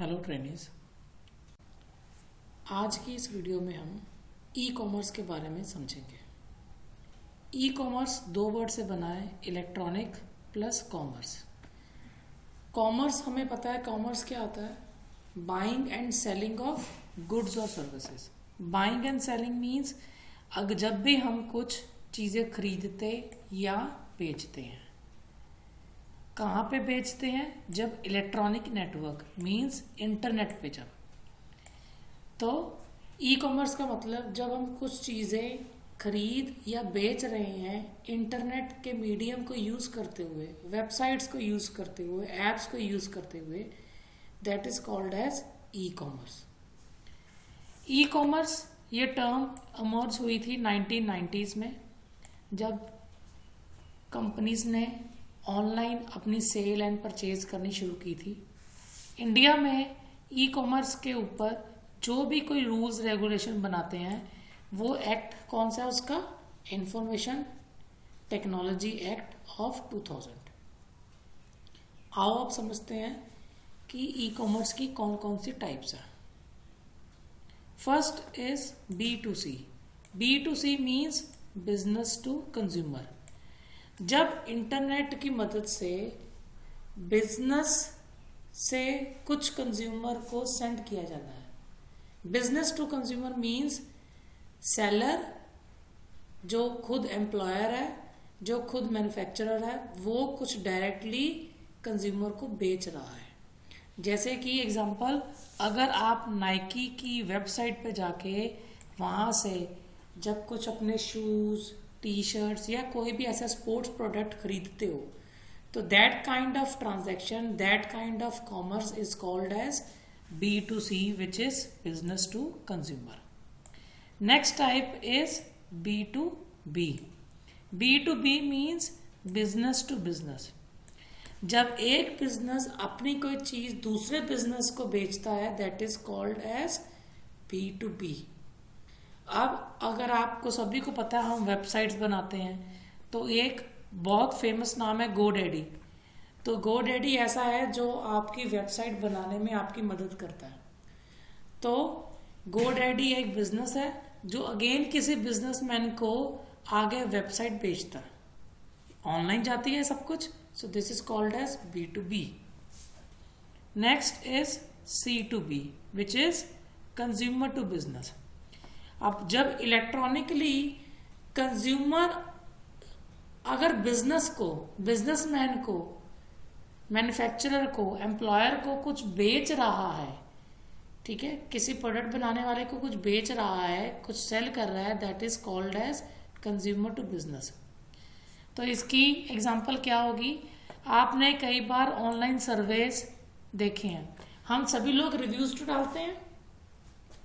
Hello trainees. आज की इस वीडियो में हम ई कॉमर्स के बारे में समझेंगे। ई कॉमर्स दो वर्ड से बना है, इलेक्ट्रॉनिक प्लस कॉमर्स। कॉमर्स हमें पता है, कॉमर्स क्या होता है? Buying and selling of goods और services. Buying and selling means जब भी हम कुछ चीज़ें खरीदते या बेचते हैं। कहाँ पे बेचते हैं? जब इलेक्ट्रॉनिक नेटवर्क मीन्स इंटरनेट पे। जब तो ई कॉमर्स का मतलब जब हम कुछ चीज़ें खरीद या बेच रहे हैं इंटरनेट के मीडियम को यूज़ करते हुए, वेबसाइट्स को यूज़ करते हुए, ऐप्स को यूज़ करते हुए, that is called as e commerce. E commerce ये टर्म अमर्ज हुई थी 1990s में, जब कंपनीज ने ऑनलाइन अपनी सेल एंड परचेज करनी शुरू की थी। इंडिया में ई कॉमर्स के ऊपर जो भी कोई रूल्स रेगुलेशन बनाते हैं वो एक्ट कौन सा है उसका? Information technology act of 2000। आओ आप समझते हैं कि ई कॉमर्स की कौन कौन सी टाइप्स हैं। First is B2C। B2C means business to consumer. जब इंटरनेट की मदद से बिजनेस से कुछ कंज्यूमर को सेंड किया जाता है। Business to consumer means seller जो खुद एम्प्लॉयर है, जो खुद मैन्युफैक्चरर है, वो कुछ डायरेक्टली कंज्यूमर को बेच रहा है। जैसे कि एग्जांपल, अगर आप नाइकी की वेबसाइट पे जाके वहाँ से जब कुछ अपने शूज़, टी शर्ट्स या कोई भी ऐसा स्पोर्ट्स प्रोडक्ट खरीदते हो, तो that kind of transaction, that kind of commerce is called as B2C, which is business to consumer. Next type is B2B। B2B means business to business. जब एक business अपनी कोई चीज दूसरे बिजनेस को बेचता है, that is called as B2B। अब अगर आपको सभी को पता है हम वेबसाइट्स बनाते हैं, तो एक बहुत फेमस नाम है GoDaddy। तो GoDaddy ऐसा है जो आपकी वेबसाइट बनाने में आपकी मदद करता है। तो GoDaddy एक बिजनेस है जो अगेन किसी बिजनेसमैन को आगे वेबसाइट बेचता है। ऑनलाइन जाती है सब कुछ, so this is called as B2B। Next is C2B, which is consumer to business. अब जब इलेक्ट्रॉनिकली कंज्यूमर अगर बिजनेस को, बिजनेसमैन को, मैन्युफैक्चरर को, एम्प्लॉयर को कुछ बेच रहा है, ठीक है, किसी प्रोडक्ट बनाने वाले को कुछ बेच रहा है, कुछ सेल कर रहा है, that is called as consumer to business. तो इसकी एग्जांपल क्या होगी? आपने कई बार ऑनलाइन सर्वेस देखे हैं। हम सभी लोग रिव्यूज तो डालते हैं,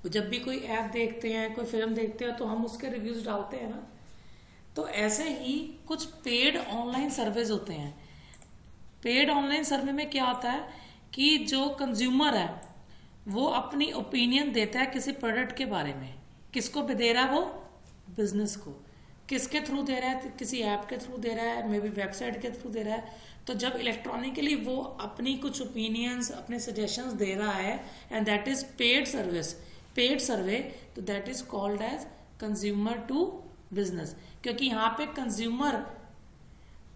जब भी कोई ऐप देखते हैं, कोई फिल्म देखते हैं, तो हम उसके रिव्यूज डालते हैं ना। तो ऐसे ही कुछ पेड ऑनलाइन सर्वेज होते हैं। पेड ऑनलाइन सर्वे में क्या होता है कि जो कंज्यूमर है वो अपनी ओपिनियन देता है किसी प्रोडक्ट के बारे में। किसको दे रहा है वो? बिजनेस को। किसके थ्रू दे रहा है? किसी ऐप के थ्रू दे रहा है, मे बी वेबसाइट के थ्रू दे रहा है। तो जब इलेक्ट्रॉनिकली वो अपनी कुछ ओपिनियंस, अपने सजेशंस दे रहा है, and that is paid service, paid survey, तो that is called as consumer to business. क्योंकि यहाँ पे कंज्यूमर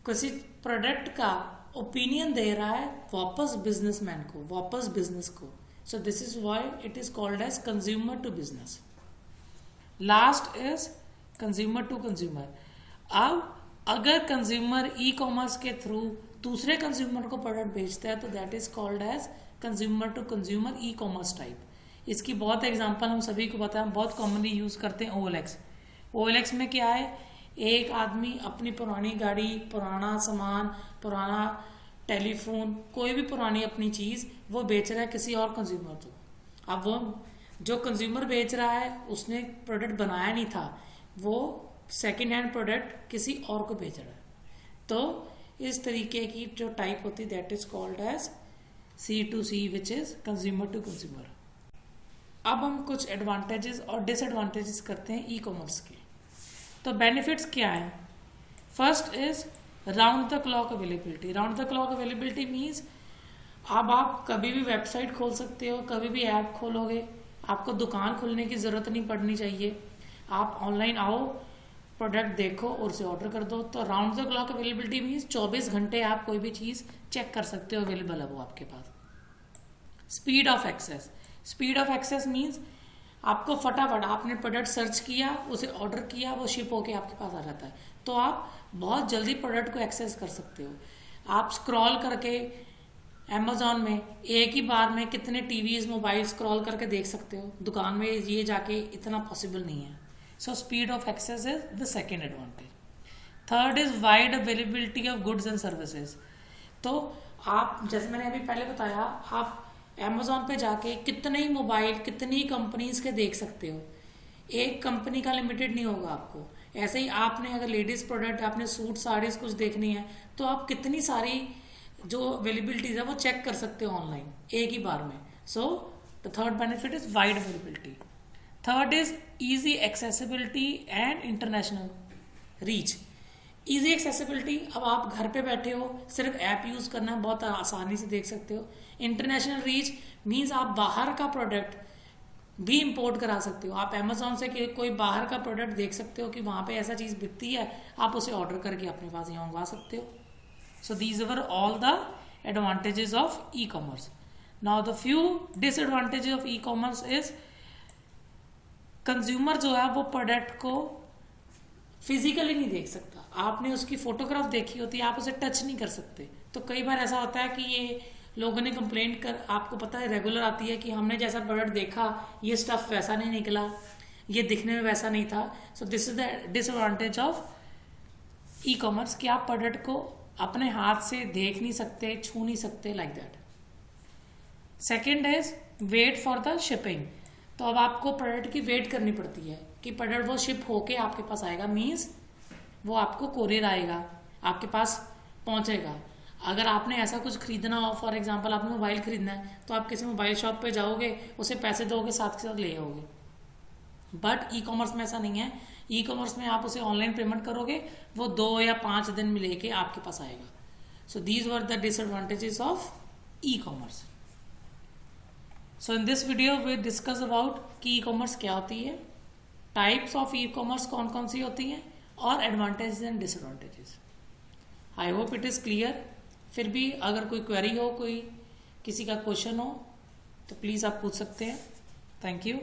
किसी प्रोडक्ट का ओपिनियन दे रहा है वापस बिजनेसमैन को, वापस बिजनेस को। So this is why it is called as consumer to business. Last is consumer to consumer. अब अगर कंज्यूमर ई कॉमर्स के थ्रू दूसरे कंज्यूमर को प्रोडक्ट बेचता है, तो that is called as consumer to consumer e commerce type. इसकी बहुत एग्जांपल हम सभी को पता है, हम बहुत कॉमनली यूज करते हैं OLX। OLX में क्या है? एक आदमी अपनी पुरानी गाड़ी, पुराना सामान, पुराना टेलीफोन, कोई भी पुरानी अपनी चीज वो बेच रहा है किसी और कंज्यूमर को। अब वो जो कंज्यूमर बेच रहा है उसने प्रोडक्ट बनाया नहीं था, वो सेकेंड हैंड प्रोडक्ट किसी और को बेच रहा है। तो इस तरीके की जो टाइप होती है, that is called as C2C, which is consumer to consumer. अब हम कुछ एडवांटेजेस और डिसएडवांटेजेस करते हैं ई कॉमर्स के। तो बेनिफिट्स क्या हैं? First is round the clock availability. Round the clock availability means अब आप कभी भी वेबसाइट खोल सकते हो, कभी भी ऐप खोलोगे, आपको दुकान खोलने की ज़रूरत नहीं पड़नी चाहिए। आप ऑनलाइन आओ, प्रोडक्ट देखो और उसे ऑर्डर कर दो। तो round the clock availability means 24 घंटे आप कोई भी चीज़ चेक कर सकते हो, अवेलेबल है वो आपके पास। Speed of access, speed of access means आपको फटाफट आपने प्रोडक्ट सर्च किया, उसे ऑर्डर किया, वो शिप होके आपके पास आ जाता है। तो आप बहुत जल्दी प्रोडक्ट को एक्सेस कर सकते हो। आप स्क्रॉल करके अमेजोन में एक ही बार में कितने टीवीज मोबाइल स्क्रॉल करके देख सकते हो, दुकान में ये जाके इतना पॉसिबल नहीं है। So speed of access is the second advantage. Third is wide availability of goods and services. तो आप जैसे मैंने अभी पहले बताया, आप अमेजोन पे जाके कितने ही मोबाइल कितनी कंपनीज के देख सकते हो, एक कंपनी का लिमिटेड नहीं होगा आपको। ऐसे ही आपने अगर लेडीज प्रोडक्ट, आपने सूट साड़ीज कुछ देखनी है तो आप कितनी सारी जो अवेलेबिलिटीज है वो चेक कर सकते हो ऑनलाइन एक ही बार में। So the third benefit is wide availability. Third is easy accessibility and international reach. Easy accessibility, अब आप घर पे बैठे हो, सिर्फ ऐप यूज करना है, बहुत आसानी से देख सकते हो। इंटरनेशनल रीच मीन्स आप बाहर का प्रोडक्ट भी इंपोर्ट करा सकते हो। आप अमेजोन से कोई बाहर का प्रोडक्ट देख सकते हो कि वहां पे ऐसा चीज बिकती है, आप उसे ऑर्डर करके अपने पास यहाँ मंगवा सकते हो। सो these were all the advantages of e commerce. Now the few disadvantages of e commerce is consumer जो है वो प्रोडक्ट को फिजिकली नहीं देख सकता। आपने उसकी फोटोग्राफ देखी होती है, आप उसे टच नहीं कर सकते। तो कई बार ऐसा होता है कि ये लोगों ने कंप्लेंट कर, आपको पता है रेगुलर आती है कि हमने जैसा प्रोडक्ट देखा ये स्टफ वैसा नहीं निकला, ये दिखने में वैसा नहीं था। सो this is the disadvantage of e commerce कि आप प्रोडक्ट को अपने हाथ से देख नहीं सकते, छू नहीं सकते, like that. Second is wait for the shipping. तो अब आपको प्रोडक्ट की वेट करनी पड़ती है कि प्रोडक्ट वो शिप होके आपके पास आएगा, मीन्स वो आपको कोरियर आएगा, आपके पास पहुंचेगा। अगर आपने ऐसा कुछ खरीदना हो, फॉर एग्जांपल आपने मोबाइल खरीदना है तो आप किसी मोबाइल शॉप पे जाओगे, उसे पैसे दोगे, साथ के साथ ले आओगे। बट ई कॉमर्स में ऐसा नहीं है। ई कॉमर्स में आप उसे ऑनलाइन पेमेंट करोगे, वो 2 या 5 दिन में लेके आपके पास आएगा। So these were the disadvantages of e commerce. So in this video we discuss about कि ई कॉमर्स क्या होती है, टाइप्स ऑफ ई कॉमर्स कौन कौन सी होती हैं, और advantages and disadvantages. I hope it is clear. फिर भी अगर कोई क्वेरी हो, कोई किसी का क्वेश्चन हो तो प्लीज़ आप पूछ सकते हैं। Thank you.